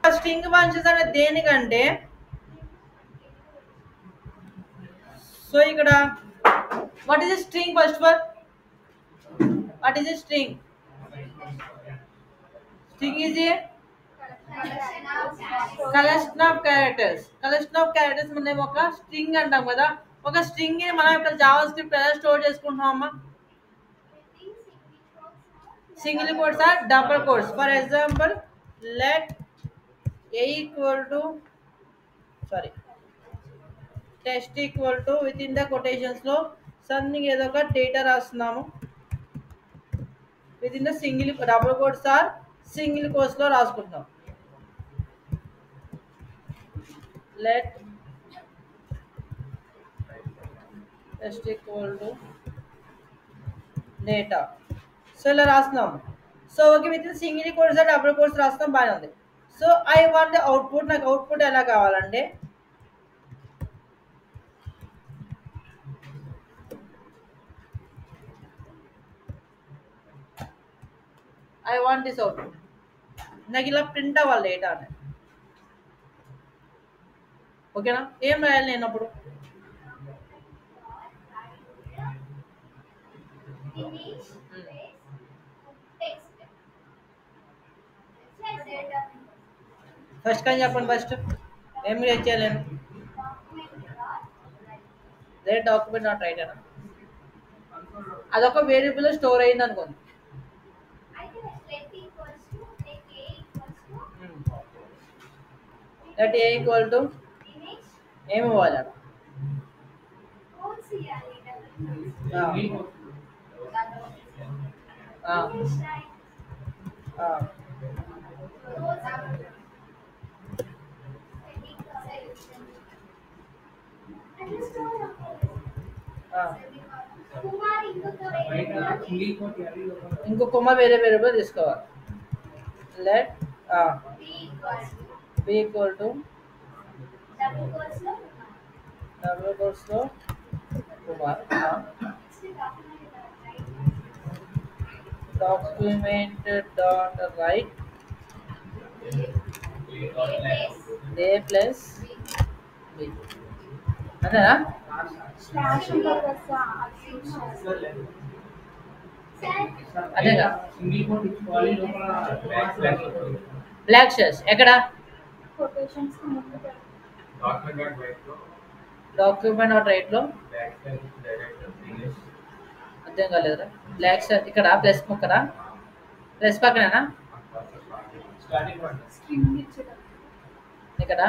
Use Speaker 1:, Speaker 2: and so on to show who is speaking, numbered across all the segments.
Speaker 1: String bunches అనేది దేనికంటే so ఇక్కడ what is string first one what is string string is a collection of characters మనం ఒక string అంటాం కదా ఒక స్ట్రింగ్ ని మనం ఇక్కడ జావా స్క్రిప్ట్ ఎలా స్టోర్ చేసుకుంటున్నామమ్మా single quotes or double quotes for example let a equal to sorry test equal to within the quotations లో సంథింగ్ ఏదో ఒక డేటా రాస్తున్నాము within the single double quotes or single quotes లో రాసుకుంటాం let test equal to data so ఇలా రాస్తున్నాము so okay within single quotes or double quotes రాస్తాం బాగానే ఉంది so I want the output నాకు అవుట్పుట్ ఎలా కావాలంటే ఐ వాంట్ దిస్ అవుట్పుట్ నాకు ఇలా ప్రింట్ అవ్వాలి డేటా అనేది ఓకేనా ఏం రాయాలి నేను అప్పుడు ఫస్ట్ కానీ చెప్పండి ఫస్ట్ ఏం రేట్ చేయలేను రేట్ డాక్యుమెంట్ నాట్ రైట్ అనా అదొక వేరియబుల్ స్టోర్ అయింది అనుకోండి దట్ ఏ ఈక్వల్ టు ఏమి ఇవ్వాలి అక్కడ ఇంకో కొమ్మ వేరే వేరియబుల్ తీసుకోవాలి let b equal to double quotes లో కుమార్ డాక్యుమెంట్ డాట్ రైట్ డే ప్లస్ బి అంతేనా అదేగా బ్లాక్ షెల్స్ ఎక్కడ డాక్యుమెంట్ డాట్ రైట్ లో అర్థం కాలేదురా బ్లాక్ షెల్స్ ఇక్కడ ప్లస్ పక్కన ప్లస్ పక్కనేనా ఇక్కడ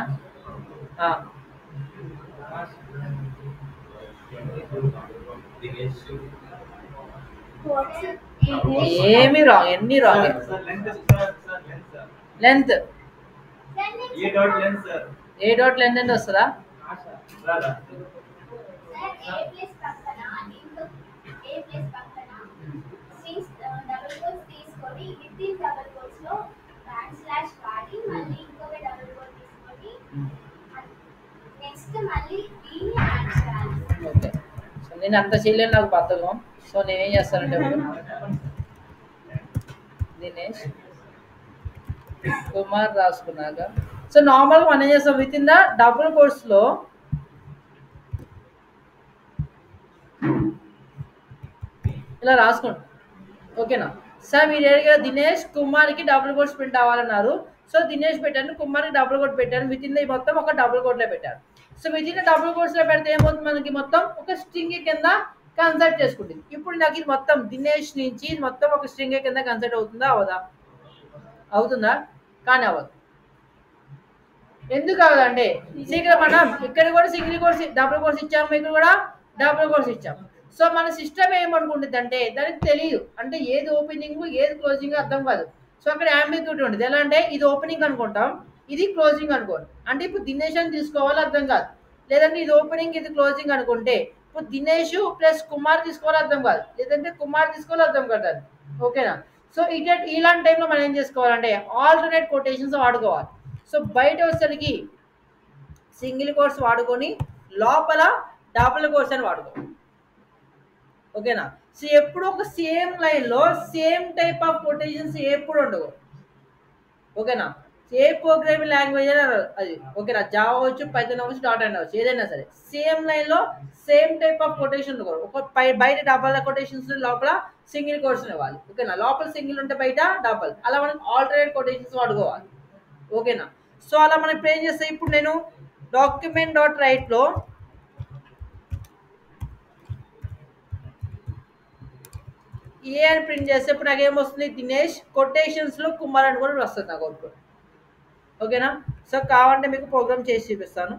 Speaker 1: ఏమి రాంగ్ ఎన్ని wrong length a dot length ఎంత వస్తుందా ఓకే సో నేను అంత చేయలేను నాకు బద్దకం సో నేనేం చేస్తానంటే దినేష్ కుమార్ రాసుకున్నాక సో నార్మల్గా మనం ఏం చేస్తాం విత్ ఇన్ ద డబుల్ కోర్స్లో ఇలా రాసుకోండి ఓకేనా సార్ మీరు అడిగారు దినేష్ కుమార్కి డబుల్ కోట్స్ ప్రింట్ అవ్వాలన్నారు సో దినేష్ పెట్టాను కుమార్కి డబుల్ కోట్ పెట్టాను విత్ ఇన్ ద మొత్తం ఒక డబుల్ కోట్లో పెట్టారు so within the double కోట్స్లో పెడితే ఏమవుతుంది మనకి మొత్తం ఒక స్ట్రింగ్ కింద కన్సర్ట్ చేసుకుంటుంది ఇప్పుడు నాకు ఇది మొత్తం దినేష్ నుంచి మొత్తం ఒక స్ట్రింగ్ కింద కన్సర్ట్ అవుతుందా అవదా అవుతుందా కానీ అవ్వదు ఎందుకు అవ్వదండి ఇక్కడ మనం ఇక్కడ కూడా సింగిల్ కోర్స్ డబుల్ కోర్స్ ఇచ్చాము ఇక్కడ కూడా డబుల్ కోర్స్ ఇచ్చాము సో మన సిస్టమ్ ఏమనుకుంటుంది అంటే దానికి తెలియదు అంటే ఏది ఓపెనింగ్ ఏది క్లోజింగ్ అర్థం కాదు సో అక్కడ అంబిగ్యూటీ ఉంటుంది ఎలా అంటే ఇది ఓపెనింగ్ అనుకుంటాం ఇది క్లోజింగ్ అనుకోండి అంటే ఇప్పుడు దినేష్ అని తీసుకోవాలి అర్థం కాదు లేదంటే ఇది ఓపెనింగ్ ఇది క్లోజింగ్ అనుకుంటే ఇప్పుడు దినేష్ ప్లస్ కుమార్ తీసుకోవాలి అర్థం కాదు లేదంటే కుమార్ తీసుకోవాలి అర్థం కాదు ఓకేనా సో ఇలాంటి టైంలో మనం ఏం చేసుకోవాలంటే ఆల్టర్నేట్ కొటేషన్స్ వాడుకోవాలి సో బయట వచ్చేసరికి సింగిల్ కోర్స్ వాడుకొని లోపల డబుల్ కోర్స్ అని వాడుకోవాలి ఓకేనా సో ఎప్పుడు ఒక సేమ్ లైన్లో సేమ్ టైప్ ఆఫ్ కొటేషన్స్ ఎప్పుడు ఉండవు ఓకేనా ఏ ప్రోగ్రామింగ్ లాంగ్వేజ్ అయినా అది ఓకేనా, జావా అవ్వచ్చు, పైథాన్ అవ్వచ్చు, డాట్ అండ్ అవ్వచ్చు, ఏదైనా సరే సేమ్ లైన్ లో సేమ్ టైప్ ఆఫ్ కొటేషన్ ఒక బయట డబల్ కొటేషన్స్ లోపల సింగిల్ కోట్స్ ఇవ్వాలి. ఓకేనా, లోపల సింగిల్ ఉంటే బయట డబల్, అలా మనం ఆల్టర్నేట్ కొటేషన్స్ వాడుకోవాలి. ఓకేనా, సో అలా మనం ఇప్పుడు ఏం చేస్తాం, ఇప్పుడు నేను డాక్యుమెంట్ డాట్ రైట్ లో ఏ అని ప్రింట్ చేస్తే ఇప్పుడు నాకు ఏమొస్తుంది, దినేష్ కొటేషన్స్ లో కుమార్ అని కూడా వస్తుంది నాకు అవుట్పుట్. ఓకేనా, సో కావాలంటే మీకు ప్రోగ్రామ్ చేసి చూపిస్తాను.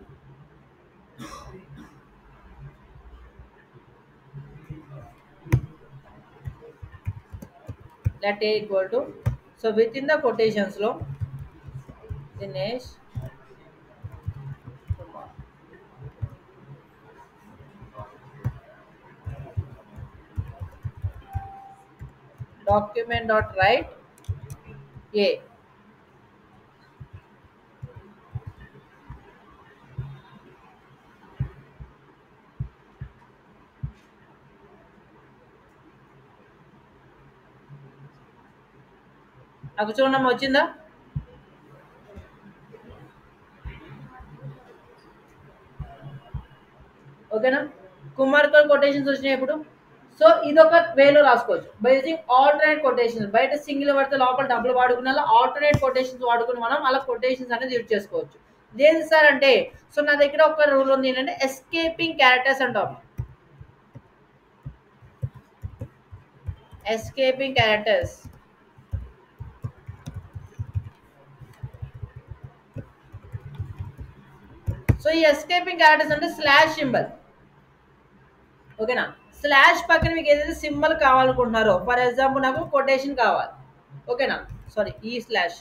Speaker 1: let a equal to, so within the quotations lo Dinesh Kumar, document dot write a, నాకు చూడమ్మా వచ్చిందా? ఓకేనా, కుమార్ కొటేషన్స్ వచ్చినాయి ఇప్పుడు. సో ఇదొక వేలో రాసుకోవచ్చు బేసింగ్ ఆల్టర్నేట్ కొటేషన్స్. బయట సింగిల్ పడితే లోపల డబ్బులు వాడుకున్న ఆల్టర్నేట్ కొటేషన్స్ వాడుకుని మనం అలా కొటేషన్స్ అనేది యూజ్ చేసుకోవచ్చు. లేదు సార్ అంటే, సో నా దగ్గర ఒక రూల్ ఉంది ఏంటంటే ఎస్కేపింగ్ క్యారెక్టర్స్ అంటాం. ఎస్కేపింగ్ క్యారెక్టర్స్, సో ఈ ఎస్కేపింగ్ క్యారెక్టర్స్ అంటే స్లాష్ సింబల్. ఓకేనా, స్లాష్ పక్కన మీకు ఏదైతే సింబల్ కావాలనుకుంటున్నారో, ఫర్ ఎగ్జాంపుల్ నాకు కొటేషన్ కావాలి. ఓకేనా, సారీ ఈ స్లాష్,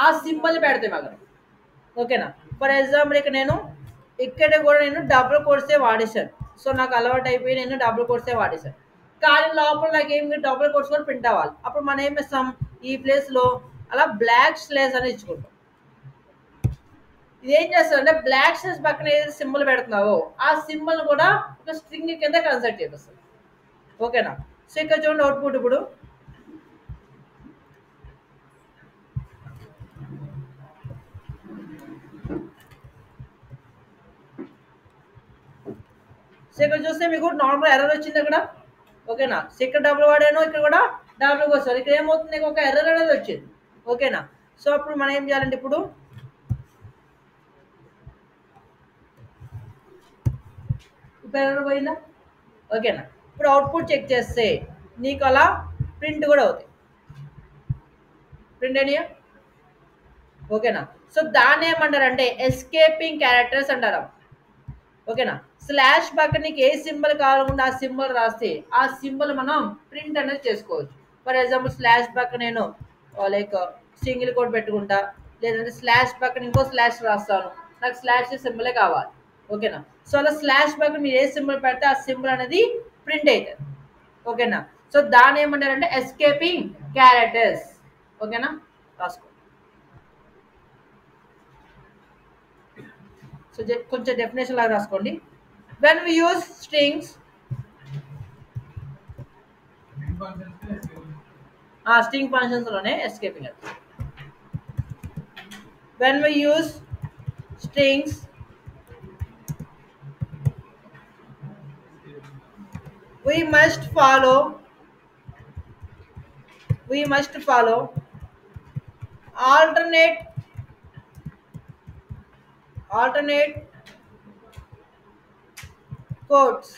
Speaker 1: ఆ సింబల్ పెడితే మాకు. ఓకేనా, ఫర్ ఎగ్జాంపుల్ ఇక్కడ కూడా నేను డబుల్ కోట్సే వాడేశాను. సో నాకు అలవాటు అయిపోయి నేను డబుల్ కోట్సే వాడేశాను. కానీ లోపల నాకు ఏమి డబుల్ కోట్స్ కూడా ప్రింట్ అవ్వాలి. అప్పుడు మనం ఏం చేస్తాం, ఈ ప్లేస్లో అలా బ్లాక్ స్లేస్ అని ఇచ్చుకుంటాం. ఇది ఏం చేస్తుంది అంటే బ్లాక్ స్లేస్ పక్కన ఏదైతే సింబల్ పెడుతున్నావో ఆ సింబల్ కూడా ఒక స్ట్రింగ్ కింద కన్సిడర్ చేపిస్తుంది. ఓకేనా, సో ఇక్కడ చూడండి అవుట్పుట్. ఇప్పుడు సో ఇక్కడ చూస్తే మీకు నార్మల్ ఎర్రర్ వచ్చింది అక్కడ. ఓకేనా, సో ఇక్కడ డబుల్ వాడాను, ఇక్కడ కూడా డబుల్ వస్తుంది. ఇక్కడ ఏమవుతుంది, ఒక ఎర్రర్ అనేది వచ్చింది. ఓకేనా, సో అప్పుడు మనం ఏం చేయాలంటే ఇప్పుడు ఎర్రర్ పోయిందా? ఓకేనా, ఇప్పుడు అవుట్పుట్ చెక్ చేస్తే నీకు అలా ప్రింట్ కూడా అవుతాయి. ప్రింట్ అయినాయా? ఓకేనా, సో దాన్ని ఏమంటారంటే ఎస్కేపింగ్ క్యారెక్టర్స్ అంటారు. ఓకేనా, స్లాష్ పక్కన నీకు ఏ సింబల్ కావాలనుకుంటే ఆ సింబల్ రాస్తే ఆ సింబల్ మనం ప్రింట్ అనేది చేసుకోవచ్చు. ఫర్ ఎగ్జాంపుల్ స్లాష్ పక్కన నేను లైక్ సింగిల్ కోడ్ పెట్టుకుంటా, లేదంటే స్లాష్ పక్కన ఇంకో స్లాష్ రాస్తాను, నాకు స్లాష్ సింబలే కావాలి. ఓకేనా, సో అలా స్లాష్ పక్కన మీరు ఏ సింబల్ పెడితే ఆ సింబల్ అనేది ప్రింట్ అవుతుంది. ఓకేనా, సో దాన్ని ఏమంటారంటే ఎస్కేపింగ్ క్యారెక్టర్స్. ఓకేనా, రాసుకో. సో కొంచెం డెఫినేషన్ లాగా రాసుకోండి. When we use strings, string functions లోనే escaping. When we use strings we must follow alternate codes.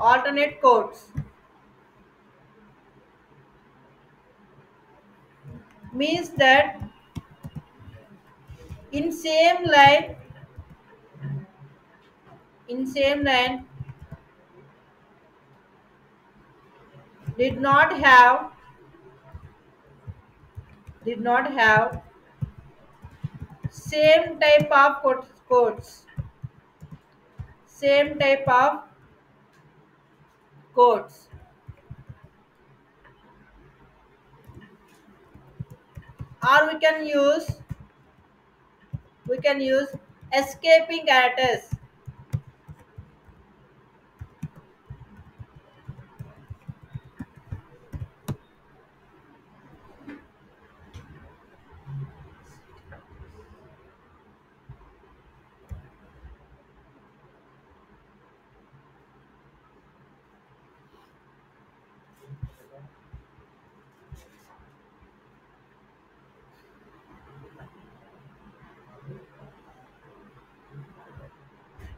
Speaker 1: Alternate codes means that in same line did not have same type of codes, or we can use escaping characters.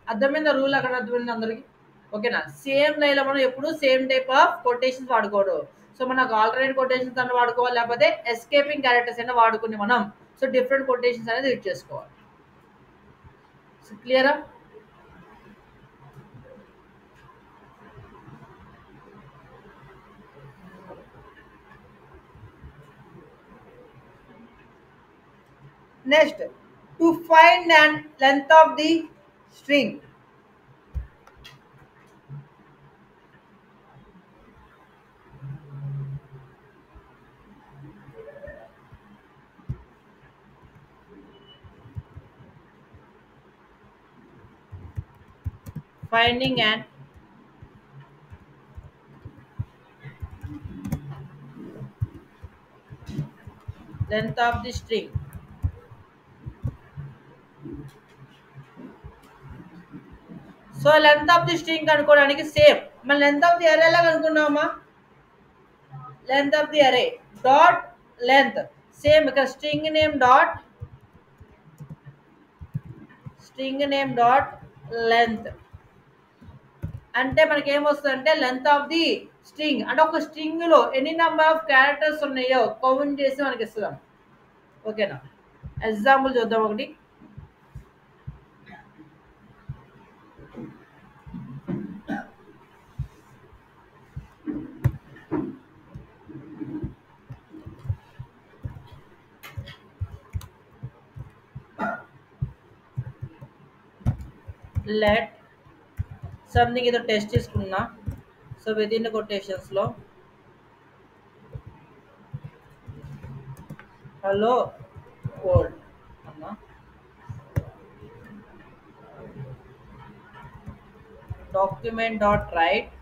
Speaker 1: అర్థమైందా rule అక్కడ అర్థమైంది అందరికి ఓకేనా same లైన్లో మనం ఎప్పుడు same type of quotations వాడుకోవడం so మనకు ఆల్టర్నేట్ కొటేషన్స్ అన్న వాడుకోవాలి లేకపోతే ఎస్కేపింగ్ క్యారెక్టర్స్ అయినా వాడుకుని మనం సో డిఫరెంట్ కొటేషన్స్ అనేది యూజ్ చేసుకోవాలి సో క్లియరా next to find and length of the string finding and length of the string so length of the string కనుక్కోవడానికి సేమ్ మన లెంత్ ఆఫ్ ది అరే ఎలా కనుక్కున్నామా లెంత్ ఆఫ్ ది అరే dot length same ఇక్కడ string name dot length అంటే మనకి ఏమొస్తుంది అంటే లెంత్ ఆఫ్ ది స్ట్రింగ్ అంటే ఒక స్ట్రింగ్ లో ఎన్ని నెంబర్ ఆఫ్ క్యారెక్టర్స్ ఉన్నాయో కౌంట్ చేసి మనకి ఇస్తున్నాం ఓకేనా ఎగ్జాంపుల్ చూద్దాం ఒకటి లెట్ సంథింగ్ ఏదో టెస్ట్ తీసుకున్నా సో విత్ ఇన్ కొటేషన్స్ లో హలో వరల్డ్ అన్నా document dot right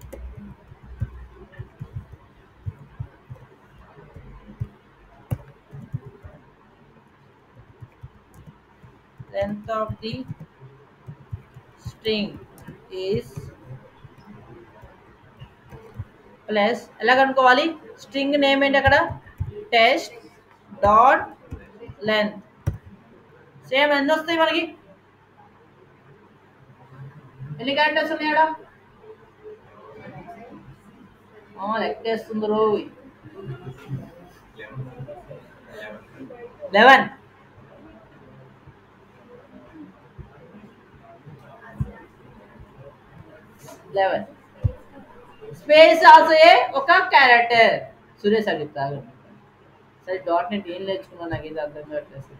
Speaker 1: length of the string is plus ఎలా కనుక్కోవాలి స్ట్రింగ్ నేమ్ ఏంటి అక్కడ టెస్ట్ డాట్ లెంత్ సేమ్ ఎన్ని వస్తాయి మనకి ఎన్ని క్యారెక్టర్స్ ఉన్నాయి అక్కడ లెక్కేస్తుంది రోజు 11 స్పేస్ ఆల్సో ఏ ఒక క్యారెక్టర్ సురేష్ అని చెప్తారు సరే డాట్ నెట్ ఏం నేర్చుకున్నా నాకు ఇది అర్థం కావట్లేదు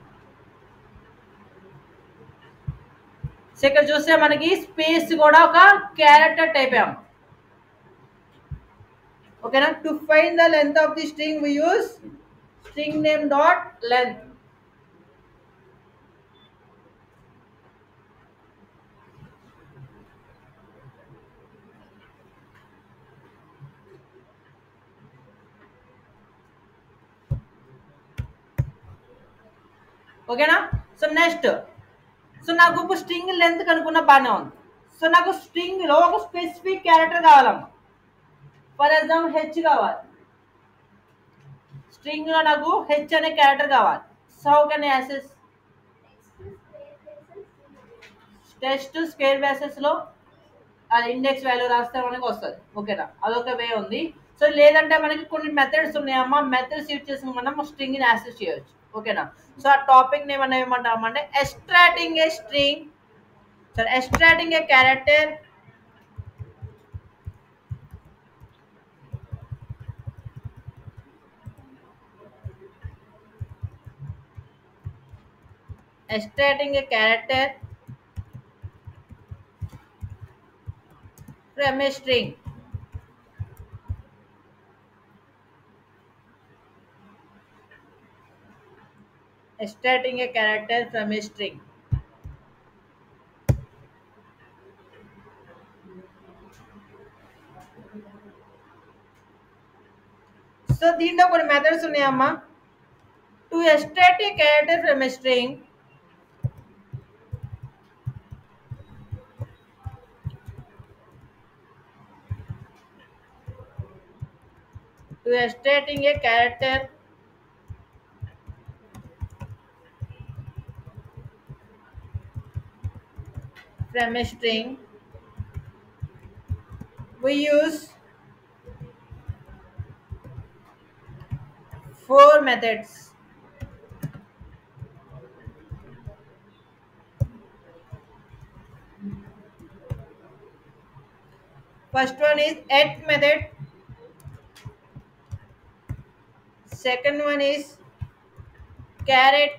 Speaker 1: సో ఇక్కడ చూస్తే మనకి స్పేస్ కూడా ఒక క్యారెక్టర్ టైప్ అమ్మ ఓకేనా to find the length of the string we use string name dot length ఓకేనా సో నెక్స్ట్ సో నాకు ఇప్పుడు స్ట్రింగ్ లెంత్ కనుక్కున్న బాగానే ఉంది సో నాకు స్ట్రింగ్ లో ఒక స్పెసిఫిక్ క్యారెక్టర్ కావాలమ్మా ఫర్ ఎగ్జాంపుల్ హెచ్ కావాలి స్ట్రింగ్ లో నాకు హెచ్ అనే క్యారెక్టర్ కావాలి so can access test square bases లో అది ఇండెక్స్ వాల్యూ రాస్తే మనకి వస్తుంది ఓకేనా అదొక వే ఉంది సో లేదంటే మనకి కొన్ని మెథడ్స్ ఉన్నాయమ్మా మెథడ్స్ యూజ్ చేసి మనం స్ట్రింగ్ ని యాక్సెస్ చేయొచ్చు ఓకేనా సో ఆ టాపిక్ నేమ్ మనం ఏమంటామంటే extracting a string so extracting A character extracting a character from a string extracting a character from a string so దీంట్లో కొన్ని మెథడ్స్ ఉన్నాయమ్మా to extract a character from a string to extracting a character from a string, we use four methods. First one is at method. Second one is carrot,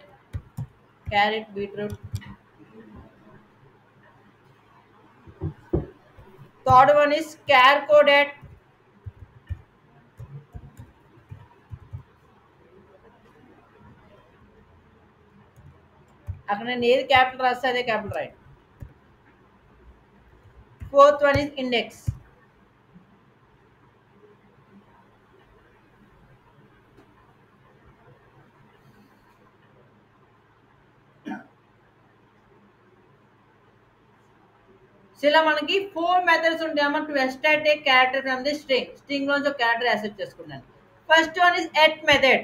Speaker 1: carrot beetroot. Third one is char coded. అక్కడ నేను ఏది capital రాస్తే అదే capital right. Fourth one is index. So ఇలా మనకి four methods ఉంటాయమ్మా to extract a character from the string. String లోంచి ఒక క్యారెక్టర్ యాక్సెప్ట్ చేసుకున్నాను. First one is at method.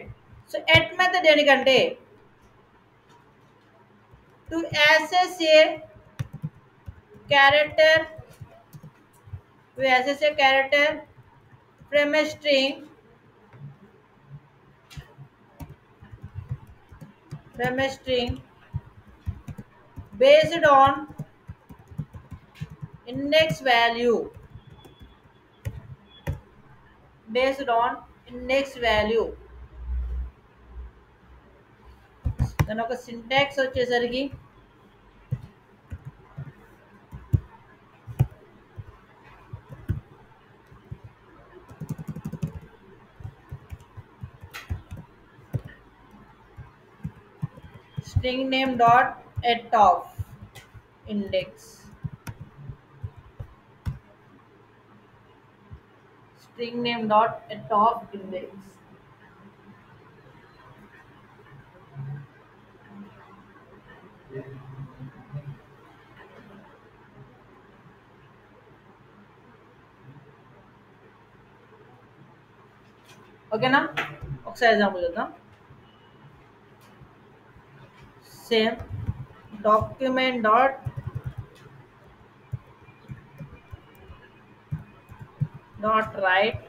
Speaker 1: So at method దేనికంటే to access a character, to access a character from a string, from a string based on index value, based on index value. దాని ఒక syntax వచ్చేసరికి string name dot at of index, string name dot at of index. ఓకేనా? ఒకసారి example చూద్దాం. Same document dot write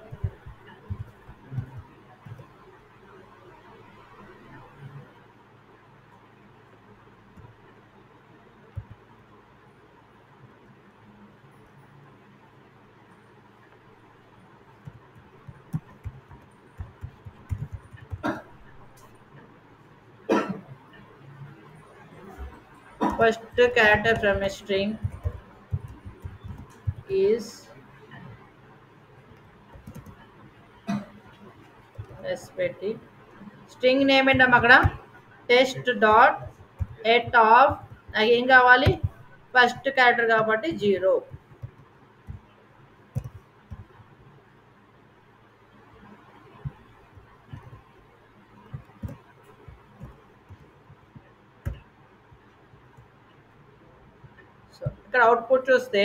Speaker 1: first character from a string is spt. string name ఏంటమ్మా అక్కడ test dot at of, నాకు ఏం కావాలి first character కాబట్టి 0. So ఇక్కడ అవుట్పుట్ చూస్తే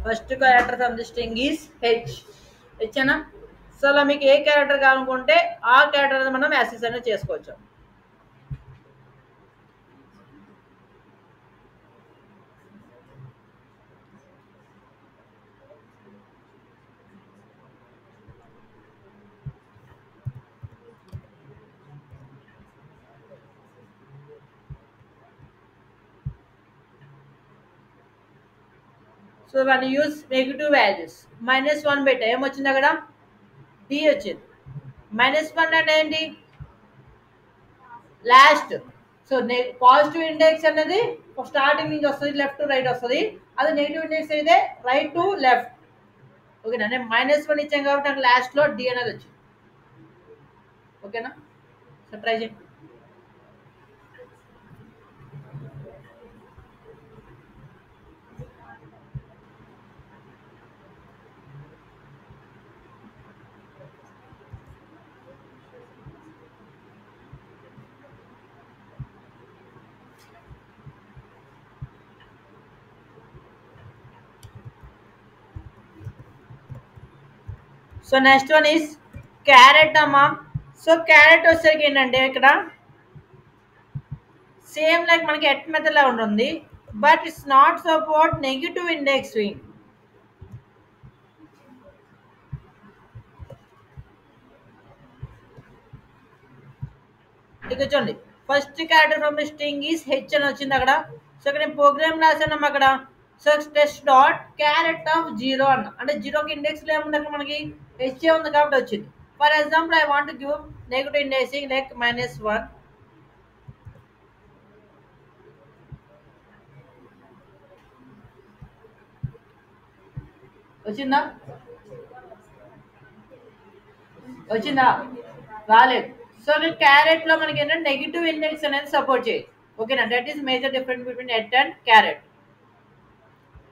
Speaker 1: first character from the string is H. H అనా? సో అలా మీకు ఏ క్యారెక్టర్ కావాలనుకుంటే ఆ క్యారెక్టర్ అనేది మనం యాక్సెస్ అనేది చేసుకోవచ్చు. So one use negative values. -1 పెట్టా, ఏమొచ్చింది అక్కడ డి వచ్చింది. -1 అంటే ఏంటి లాస్ట్. సో పాజిటివ్ ఇండెక్స్ అనేది స్టార్టింగ్ నుంచి వస్తుంది, లెఫ్ట్ టు రైట్ వస్తుంది. అది నెగిటివ్ ఇండెక్స్ అయితే రైట్ టు లెఫ్ట్. ఓకేనా? నేను -1 ఇచ్చాను కాబట్టి నాకు లాస్ట్లో డి అనేది వచ్చింది. ఓకేనా? సో ట్రై చేయండి. So next one is carrot అమ్మా. సో క్యారెట్ వచ్చేసరికి ఏంటంటే ఇక్కడ సేమ్ లైక్ మనకి ఎట్ మెథడ్ లా ఉంటుంది, but it's not support negative indexing. ఇక్కడ చూడండి, first character from the string is H అని వచ్చింది అక్కడ. సో ఇక్కడ నేను ప్రోగ్రామ్ రాసాను అక్కడ. So test dot carrot of zero అన్న, అంటే జీరోకి ఇండెక్స్ లో ఏముంది అక్కడ మనకి హెచ్ ఉంది కాబట్టి వచ్చింది. For example I want give negative indexing like -1. వచ్చిందా? వచ్చిందా? రాలేదు. సో క్యారెట్ లో మనకి ఏంటంటే నెగిటివ్ ఇండెక్స్ అనేది సపోర్ట్ చేయదు. ఓకేనా? That is major difference between at and carrot.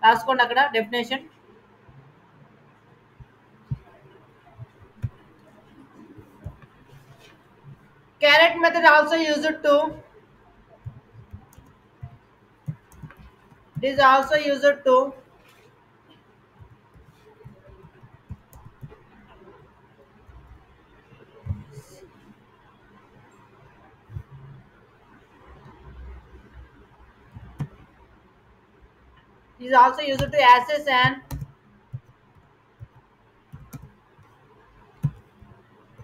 Speaker 1: రాసుకోండి అక్కడ definition. Caret method also used to, it is also used to access an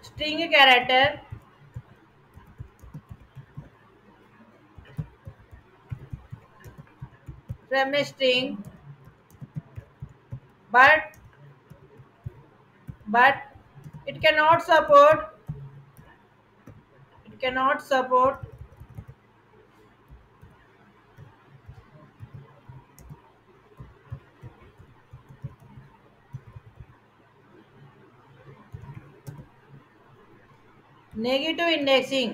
Speaker 1: string character from a string, but but it cannot support, it cannot support negative indexing.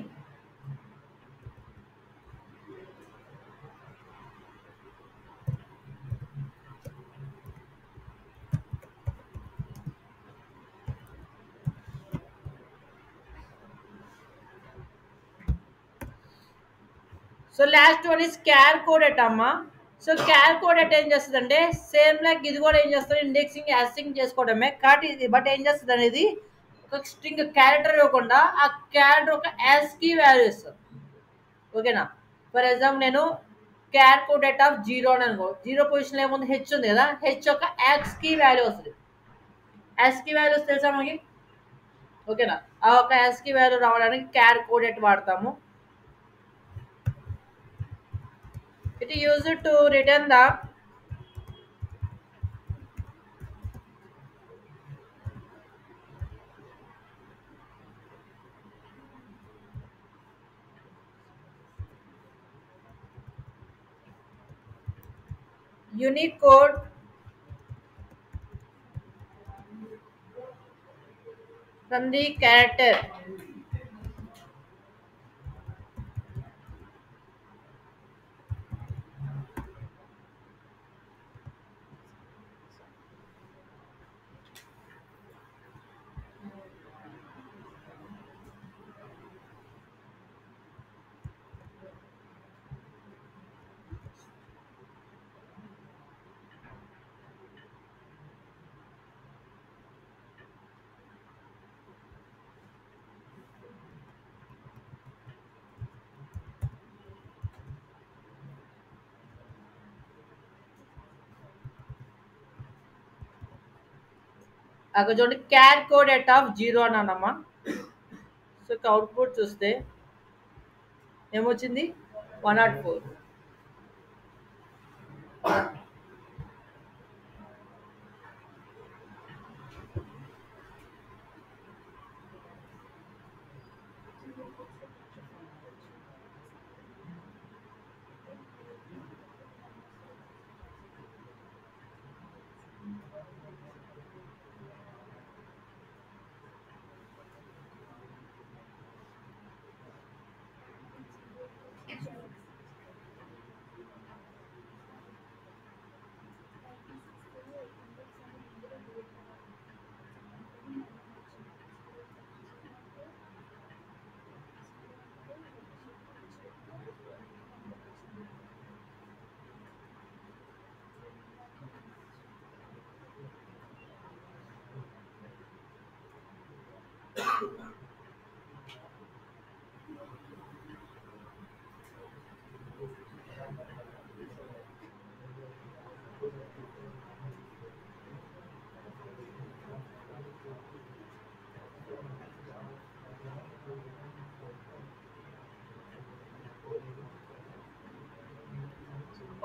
Speaker 1: So last one is char code at అమ్మా. So char code at ఏం చేస్తుంది అంటే same like ఇది కూడా ఏం చేస్తుంది, indexing యాసింగ్ చేసుకోవడమే కాబట్టి ఇది, బట్ ఏం చేస్తుంది అనేది ఒక స్ట్రింగ్ క్యారెక్టర్ ఇవ్వకుండా ఆ క్యారెక్టర్ ఒక యాస్ కి వాల్యూ ఇస్తుంది. ఓకేనా? ఫర్ ఎగ్జాంపుల్ నేను క్యార్ కోడ్ ఎట్ ఆఫ్ జీరో అని అనుకో, జీరో పొజిషన్ ఏముంది హెచ్ ఉంది కదా, హెచ్ యొక్క యాక్స్ కి వాల్యూ వస్తుంది. యాస్ కి వాల్యూస్ తెలుసా మనకి? ఓకేనా? ఆ ఒక యాస్ కి వాల్యూ రావడానికి క్యార్ కోడ్ ఎట్ వాడతాము. It is used to return the unique code from the character. అక్కడ చూడండి char code at of zero అన్నానమ్మా. సో అవుట్పుట్ చూస్తే ఏమొచ్చింది? 104.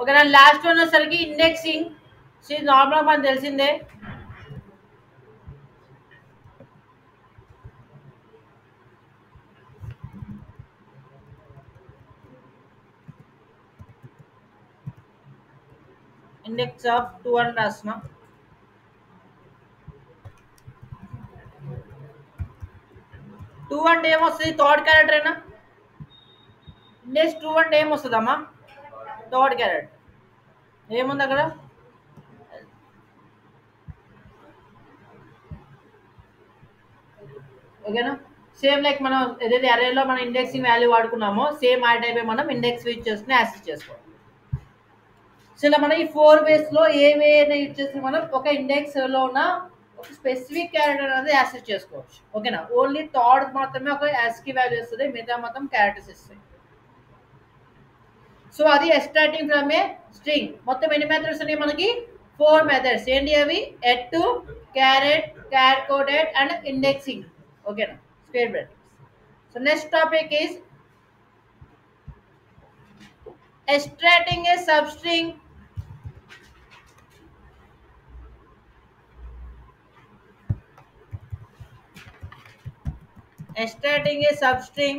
Speaker 1: ఓకేనా. లాస్ట్ వన్ వచ్చేసరికి ఇండెక్సింగ్. నార్మల్గా మనకు తెలిసిందే. ఇండెక్స్ ఆఫ్ 2 అని రాసిన. 2 అంటే ఏమొస్తుంది? థర్డ్ క్యారెక్టర్ అయినా. ఇండెక్స్ 2 అంటే ఏమొస్తుందమ్మా? Third character. ఏముంది అక్కడ? ఓకేనా. సేమ్ లైక్ మనం ఏదైతే అరేలో మనం ఇండెక్సింగ్ వాల్యూ వాడుకున్నామో సేమ్ ఆ టైప్ మనం ఇండెక్స్ యూజ్ చేసుకుని యాక్సెస్ చేసుకోవాలి. సో ఇలా మనం ఈ 4 వేస్ లో ఏవైనా యూజ్ చేసి మనం ఒక ఇండెక్స్ లో ఉన్న ఒక స్పెసిఫిక్ క్యారెక్టర్ అనేది యాక్సెస్ చేసుకోవచ్చు. ఓకేనా. ఓన్లీ థర్డ్ మాత్రమే ఒక యాస్కీ వాల్యూ వస్తుంది, మిగతా మొత్తం క్యారెక్టర్స్ ఇస్తాయి. సో అది ఎక్స్ట్రాక్టింగ్ ఫ్రమ్ ఏ స్ట్రింగ్. మొత్తం ఎన్ని మెథడ్స్ ఉన్నాయి మనకి? 4 మెథడ్స్. ఏంటి అవి? At, char at, char coded and indexing. ఓకేనా. Square bracket. So next topic is extracting a substring. Extracting a substring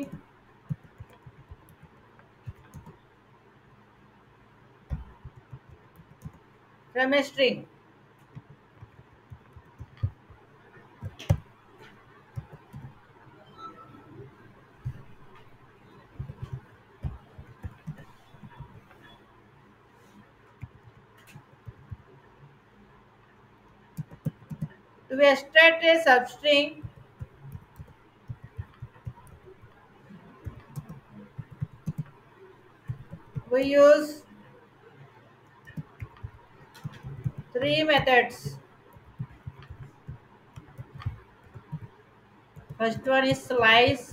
Speaker 1: from a string. To extract a substring, we use 3 methods. First one is slice.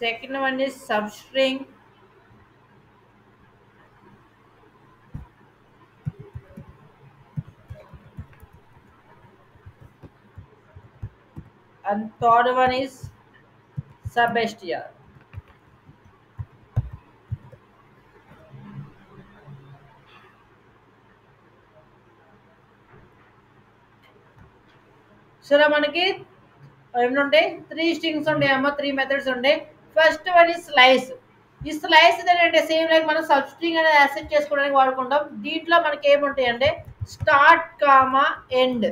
Speaker 1: Second one is substring. And third one is substr. So మనకి ఏముంటాయి? 3 strings ఉంటాయి అమ్మ, 3 methods ఉంటాయి. First one is slice. ఈ slice ఏంటంటే same like మనం sub string అనేది access చేసుకోవడానికి వాడుకుంటాం. దీంట్లో మనకి ఏముంటాయి అంటే స్టార్ట్ కామా ఎండ్,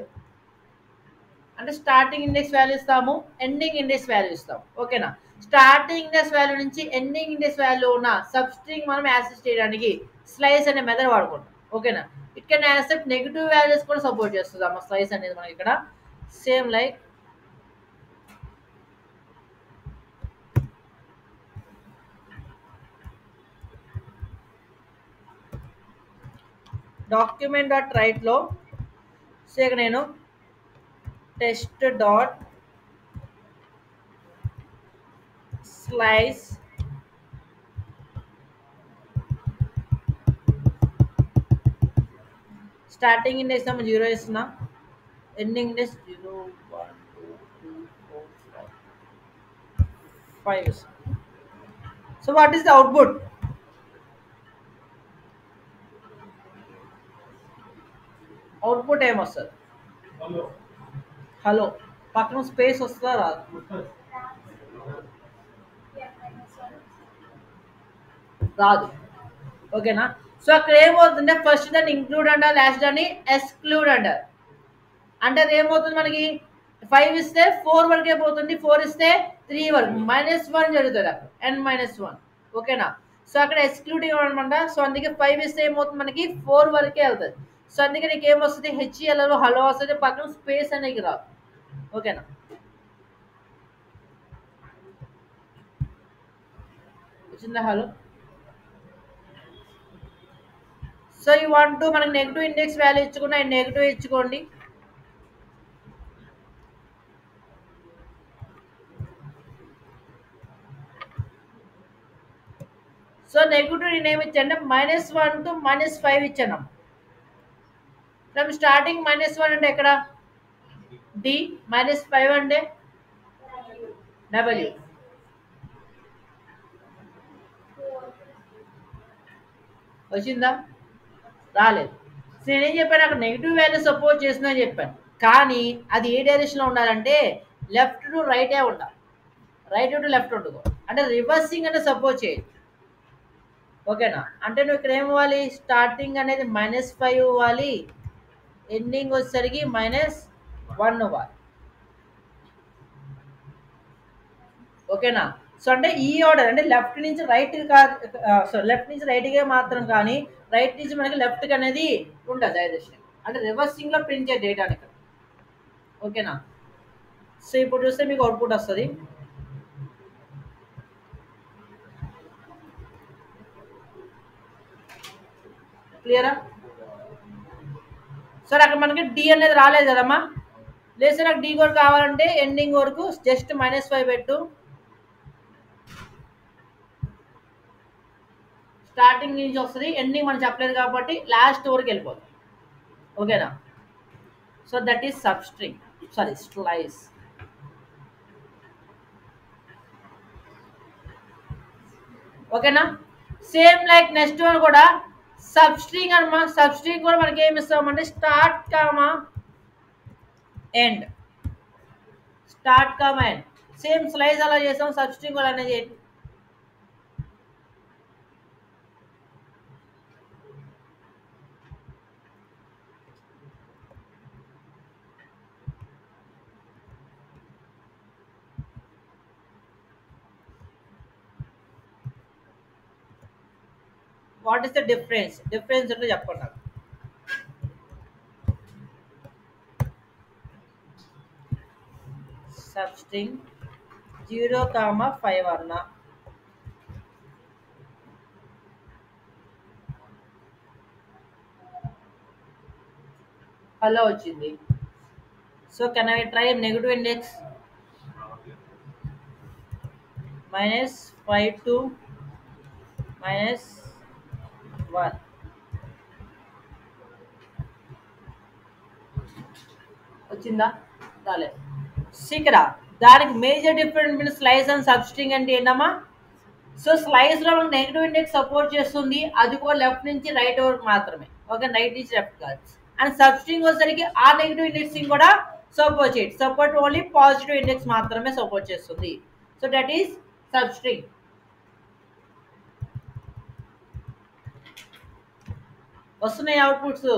Speaker 1: అంటే స్టార్టింగ్ ఇండెక్స్ వాల్యూ ఇస్తాము, ఎండింగ్ ఇండెక్స్ వాల్యూ ఇస్తాము. ఓకేనా. స్టార్టింగ్ ఇండెక్స్ వాల్యూ నుంచి ఎండింగ్ ఇండెక్స్ వాల్యూ ఉన్న సబ్ స్ట్రింగ్ మనం యాక్సెస్ చేయడానికి స్లైస్ అనే మెథడ్ వాడుకుంటాం. ఓకేనా. It can accept negative values కూడా సపోర్ట్ చేస్తుంది అమ్మ స్లైస్ అనేది మనకి ఇక్కడ. సేమ్ లైక్ డాక్యుమెంట్ డాట్ రైట్లో సో ఇక నేను test dot slice starting index ఏమో 0 ఇస్తున్నా, ఎండింగ్ ఇండెక్స్ 0 1 2 3 4 5 ఇస్తున్నా. So what is the output? Output ఏమొస్తుంది? హలో. పక్కన స్పేస్ వస్తుందా రాదు? రాదు. ఓకేనా. సో అక్కడ ఏమవుతుందంటే ఫస్ట్ దాన్ని ఇంక్లూడ్ అంటారు, లాస్ట్ దాన్ని ఎక్స్క్లూడ్ అంటారు. అంటే అది ఏమవుతుంది మనకి 5 ఇస్తే 4 వరకే పోతుంది, 4 ఇస్తే 3 వరకు, -1 జరుగుతుంది అక్కడ, n-1. ఓకేనా. సో అక్కడ ఎక్స్క్లూడింగ్ అనమాట. సో అందుకే 5 ఇస్తే ఏమవుతుంది మనకి 4 వరకే వెళ్తుంది. సో అందుకే నీకు ఏమొస్తుంది? హెచ్ఈఎల్ హలో వస్తుంది, పక్కన స్పేస్ అనేది రాదు. ఓకేనా. వచ్చిందా hello? So you want to మనకి నెగిటివ్ ఇండెక్స్ వాల్యూ ఇచ్చుకున్నా నెగిటివ్ ఇచ్చుకోండి. సో నెగిటివ్ నేను ఏమి ఇచ్చాను? -1 to -5 ఇచ్చాను. ఫ్రమ్ స్టార్టింగ్ -1 అంటే ఎక్కడ? డి, -5 అంటే W. వచ్చిందా? రాలేదు. సో నేనేం చెప్పాను, అక్కడ నెగిటివ్ వాల్యూ సపోర్ట్ చేస్తున్నా అని చెప్పాను. కానీ అది ఏ డైరెక్షన్లో ఉండాలంటే లెఫ్ట్ టు రైటే ఉండాలి, రైట్ టు లెఫ్ట్ ఉండదు. అంటే రివర్సింగ్ అంటే సపోర్ట్ చేయాలి. ఓకేనా? అంటే నువ్వు ఇక్కడ ఏం ఇవ్వాలి, స్టార్టింగ్ అనేది -5 ఇవ్వాలి, ఎండింగ్ వచ్చేసరికి -1 ఇవ్వాలి. ఓకేనా? సో అంటే ఈ ఆర్డర్ అంటే లెఫ్ట్ నుంచి రైట్ కాదు, సో లెఫ్ట్ నుంచి రైట్గా మాత్రం, కానీ రైట్ నుంచి మనకి లెఫ్ట్కి అనేది ఉండదు డైరెక్షన్. అంటే రివర్సింగ్ లో ప్రింట్ చేయ డేటాని ఇక్కడ. ఓకేనా? సో ఇప్పుడు చూస్తే మీకు అవుట్పుట్ వస్తుంది. క్లియరా? సార్ అక్కడ మనకి డి అనేది రాలేదు కదమ్మా. లేదు సార్ నాకు డి కూడా కావాలంటే ఎండింగ్ వరకు జస్ట్ -5 పెట్టు, స్టార్టింగ్ నుంచి వస్తుంది, ఎండింగ్ మనం చెప్పలేదు కాబట్టి లాస్ట్ వరకు వెళ్ళిపోతుంది. ఓకేనా? So that is substring, sorry slice. ఓకేనా? సేమ్ లైక్ నెక్స్ట్ వన్ కూడా సబ్స్ట్రింగ్ అనమా. సబ్స్ట్రింగ్ కూడా మనకి ఏమి ఇస్తామంటే start comma end, start comma end. Same slice అలా చేస్తాం, సబ్స్ట్రింగ్ కూడా అనేది చేయండి. What is the difference? Difference అంటే చెప్పండి నాకు. సబ్స్ట్రింగ్ 0,5 అన్నా, హలో వచ్చింది. So can I try negative index -5 to -1. వచ్చిందా? రాలేదు. ఇక్కడ దానికి major difference between slice and substring అంటే ఏంటమ్మా? సో స్లైస్ లో మనకు నెగిటివ్ ఇండెక్స్ సపోర్ట్ చేస్తుంది, అది కూడా లెఫ్ట్ నుంచి రైట్ వరకు మాత్రమే. ఓకే, రైట్ నుంచి లెఫ్ట్ కాదు. అండ్ సబ్స్ట్రింగ్ వచ్చేసరికి ఆ నెగిటివ్ ఇండెక్స్ కూడా సపోర్ట్ చేయదు, సపోర్ట్ ఓన్లీ పాజిటివ్ ఇండెక్స్ మాత్రమే సపోర్ట్ చేస్తుంది. So that is substring. వస్తున్నాయి అవుట్పుట్స్.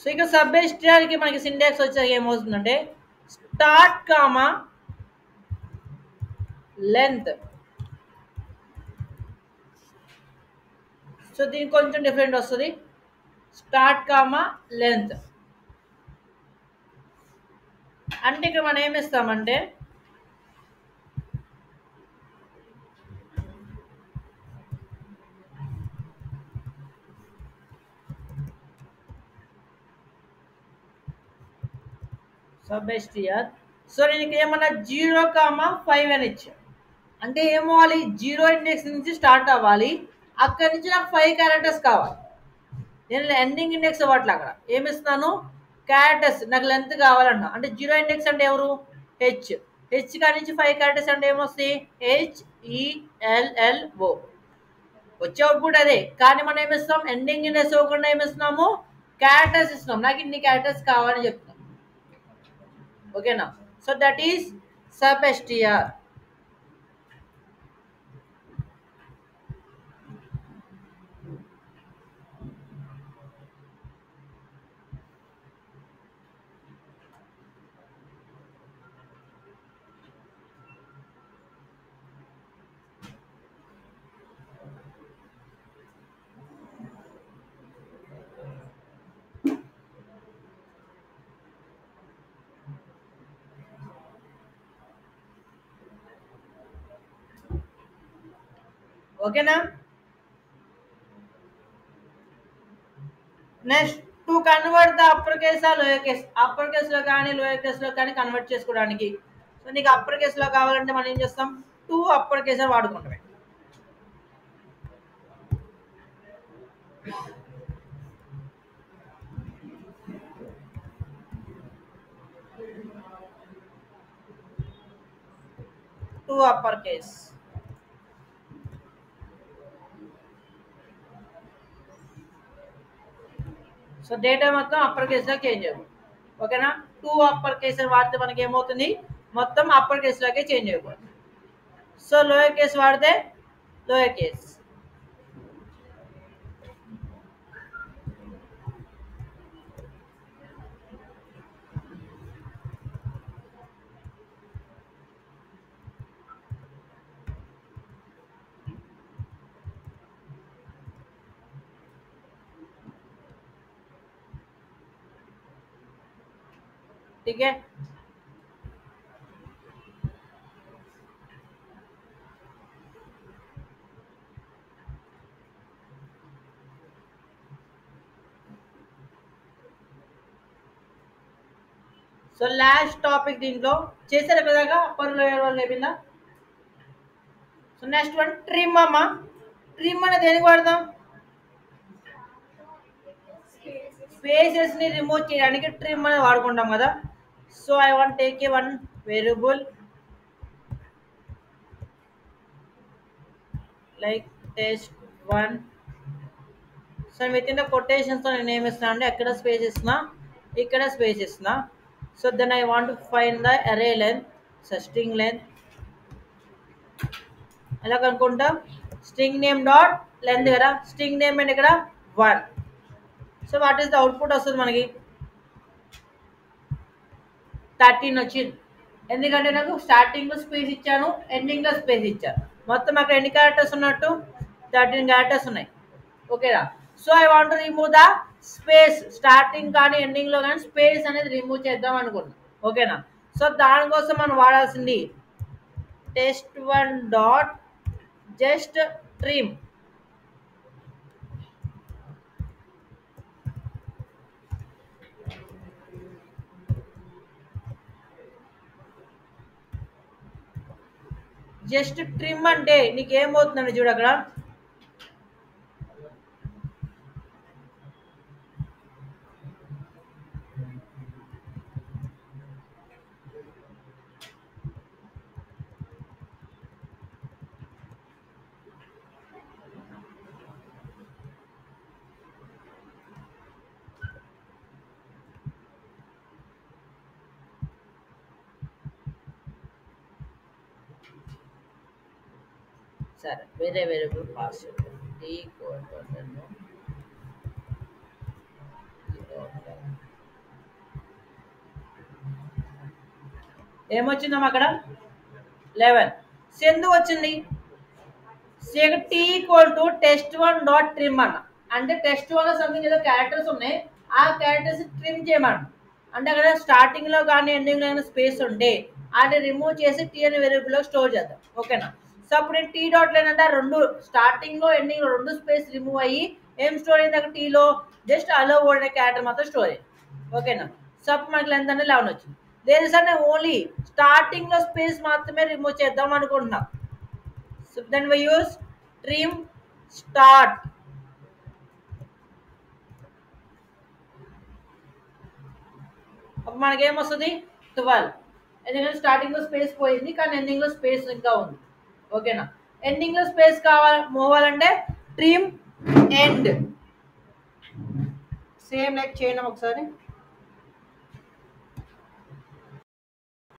Speaker 1: సో ఇక సబ్ ఎస్టిఆర్కి మనకి సింటాక్స్ వచ్చాక ఏమవుతుందంటే స్టార్ట్ కామా లెంత్. సో దీనికి కొంచెం డిఫరెంట్ వస్తుంది, స్టార్ట్ కామా లెంత్. అంటే ఇక్కడ మనం ఏమి ఇస్తామంటే సబ్ ఎస్టిఆర్. సో నేను ఇక్కడ ఏమన్నా 0,5 అని ఇచ్చా. అంటే ఏమవ్వాలి, 0 ఇండెక్స్ నుంచి స్టార్ట్ అవ్వాలి, అక్కడి నుంచి నాకు 5 క్యారెక్టర్స్ కావాలి. నేను ఎండింగ్ ఇండెక్స్ అవ్వట్లే, అక్కడ ఏమిస్తున్నాను క్యారెక్టర్స్, నాకు లెంత్ కావాలన్నా. అంటే 0 ఇండెక్స్ అంటే ఎవరు, హెచ్. హెచ్ కాడి నుంచి 5 క్యారెక్టర్స్ అంటే ఏమొస్తాయి, HELLO. వచ్చే అవుట్పుట్ అదే, కానీ మనం ఏమిస్తాం ఎండింగ్ ఇండెక్స్ ఇవ్వకుండా ఏమిస్తున్నాము క్యారెక్టర్స్ ఇస్తున్నాం, నాకు ఇన్ని క్యారెక్టర్స్ కావాలని చెప్తున్నాం. ఓకేనా? So that is sub STR. ఓకేనా? Next to convert the upper case ఆ లోయర్ కేస్, అప్పర్ కేస్ లో కానీ లోయర్ కేస్ లో కానీ కన్వర్ట్ చేసుకోవడానికి. సో నీకు అప్పర్ కేస్ లో కావాలంటే మనం ఏం చేస్తాం, టూ అప్పర్ కేస్ అని వాడుకుంటాం. Two upper case. So data మొత్తం అప్పర్ కేస్ లో చేంజ్ అవుతుంది. ఓకేనా, టూ అప్పర్ కేస్ వాడితే మనకి ఏమవుతుంది, మొత్తం అప్పర్ కేస్ లోకే చేంజ్ అయిపోతుంది. సో లోయర్ కేస్ వాడితే లోయర్ కేస్. ठीक है, సో లాస్ట్ టాపిక్ దీంట్లో చేశారు కదా అప్పర్ లోయర్ వాళ్ళు అయిపోయిందా. సో నెక్స్ట్ వన్ ట్రిమ్ అమ్మా. ట్రిమ్ అనేది దేనికి వాడతాం, స్పేసెస్ ని రిమూవ్ చేయడానికి ట్రిమ్ అనేది వాడుకుంటాం కదా. So I want take a one variable like test1. So within the quotations తో నేను ఏమి ఇస్తున్నా అంటే ఎక్కడ స్పేస్ ఇస్తున్నా, ఇక్కడ స్పేస్ ఇస్తున్నా. So then I want find the array length, so string length ఎలా కనుక్కుంటాం, స్ట్రింగ్ నేమ్ డాట్ లెంత్ కదా, స్ట్రింగ్ నేమ్ అంటే ఇక్కడ 1. So what is the output వస్తుంది మనకి 13 వచ్చింది. ఎందుకంటే నాకు స్టార్టింగ్ లో స్పేస్ ఇచ్చాను, ఎండింగ్ లో స్పేస్ ఇచ్చాను. మొత్తం అక్కడ ఎన్ని క్యారెక్టర్స్ ఉన్నట్టు 13 క్యారెక్టర్స్ ఉన్నాయి. ఓకేనా, so I want remove the space, starting కానీ ఎండింగ్ లో కానీ స్పేస్ అనేది రిమూవ్ చేద్దాం అనుకున్నాం. ఓకేనా, సో దానికోసం మనం వాడాల్సింది test1 dot just trim. Just trim అంటే నీకు ఏమవుతుందండి చూడు అక్కడ, సరే వేరే వేరియబుల్ పాస్ ఏమొచ్చిందమ్మా అక్కడ 11. ఎందుకు వచ్చింది, T equal to test1 dot trim అన్న, అంటే test1 లో సంథింగ్ ఏదో క్యారెక్టర్స్ ఉన్నాయి, ఆ క్యారెక్టర్స్ ట్రిమ్ చేయమన్న. అంటే అక్కడ స్టార్టింగ్ లో కానీ ఎండింగ్ లో కానీ స్పేస్ ఉంటే అది రిమూవ్ చేసి టీ అనే వేరియబుల్ లో స్టోర్ చేద్దాం. ఓకేనా, సో అప్పుడు నేను టీ డాట్ లైన్ అంటే రెండు స్టార్టింగ్ లో ఎండింగ్ లో రెండు స్పేస్ రిమూవ్ అయ్యి ఏం స్టోర్ అయింది అక్కడ టీలో, జస్ట్ అలో వర్డ్ అనే క్యారెక్టర్ మాత్రం స్టోర్ అయ్యింది. ఓకేనా, సో అప్పుడు మనకి లెంత్ అంటే 11 వచ్చింది. లేదు సార్ నేను ఓన్లీ స్టార్టింగ్ లో స్పేస్ మాత్రమే రిమూవ్ చేద్దాం అనుకుంటున్నా. So then we use trim start. అప్పుడు మనకేమొస్తుంది 12, ఎందుకంటే స్టార్టింగ్ లో స్పేస్ పోయింది కానీ ఎండింగ్ లో స్పేస్ ఇంకా ఉంది. ఓకేనా, ఎండింగ్ లో స్పేస్ పోవాలంటే ట్రిమ్ ఎండ్. సేమ్ లైక్ చేయండి ఒకసారి.